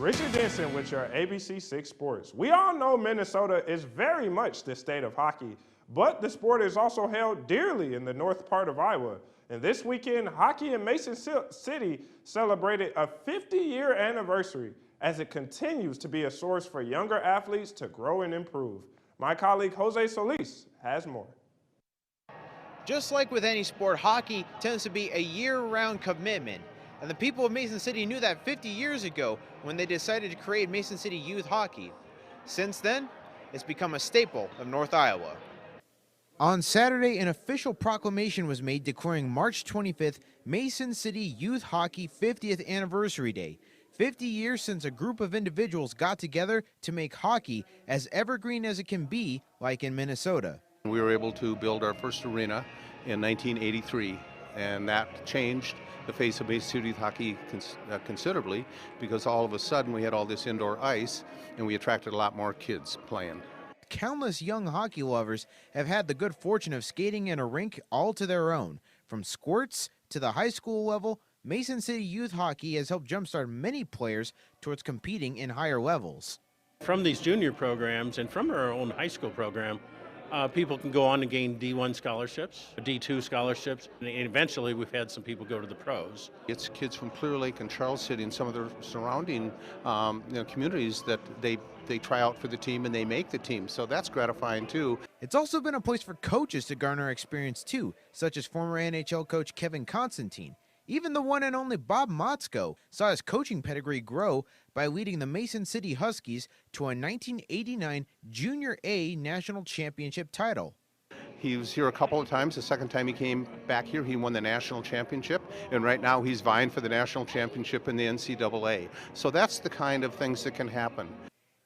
Richard Denson with your ABC6 Sports. We all know Minnesota is very much the state of hockey, but the sport is also held dearly in the north part of Iowa. And this weekend, hockey in Mason City celebrated a 50-year anniversary as it continues to be a source for younger athletes to grow and improve. My colleague Jose Solis has more. Just like with any sport, hockey tends to be a year-round commitment. And the people of Mason City knew that 50 years ago when they decided to create Mason City Youth Hockey. Since then, it's become a staple of North Iowa. On Saturday, an official proclamation was made declaring March 25th Mason City Youth Hockey 50th Anniversary Day. 50 years since a group of individuals got together to make hockey as evergreen as it can be, like in Minnesota. We were able to build our first arena in 1983, and that changed the face of Mason City Youth Hockey considerably, because all of a sudden we had all this indoor ice and we attracted a lot more kids playing. Countless young hockey lovers have had the good fortune of skating in a rink all to their own. From squirts to the high school level, Mason City Youth Hockey has helped jumpstart many players towards competing in higher levels. From these junior programs and from our own high school program, people can go on to gain D1 scholarships, D2 scholarships, and eventually we've had some people go to the pros. It's kids from Clear Lake and Charles City and some of the surrounding communities that they try out for the team and they make the team, so that's gratifying too. It's also been a place for coaches to garner experience too, such as former NHL coach Kevin Constantine. Even the one and only Bob Motzko saw his coaching pedigree grow by leading the Mason City Huskies to a 1989 Junior A National Championship title. He was here a couple of times. The second time he came back here, he won the national championship, and right now he's vying for the national championship in the NCAA. So that's the kind of things that can happen.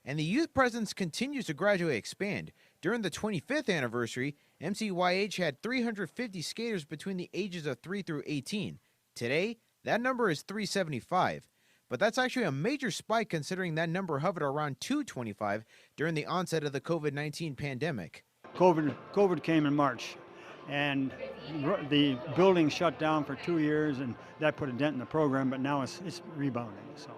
And the youth presence continues to gradually expand. During the 25th anniversary, MCYH had 350 skaters between the ages of 3 through 18. Today, that number is 375. But that's actually a major spike considering that number hovered around 225 during the onset of the COVID-19 pandemic. COVID came in March, and the building shut down for 2 years, and that put a dent in the program, but now it's rebounding. So.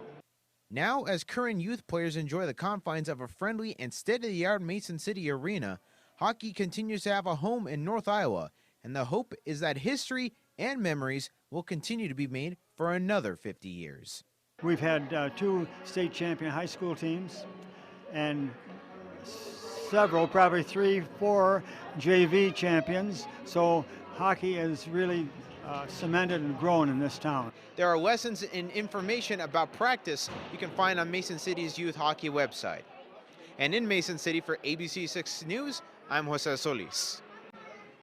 Now, as current youth players enjoy the confines of a friendly and state-of-the-art Mason City arena, hockey continues to have a home in North Iowa, and the hope is that history and memories will continue to be made for another 50 years. We've had 2 state champion high school teams and several, probably 3, 4 JV champions, so hockey is really cemented and grown in this town. There are lessons and information about practice you can find on Mason City's youth hockey website. And in Mason City for ABC6 News, I'm Jose Solis.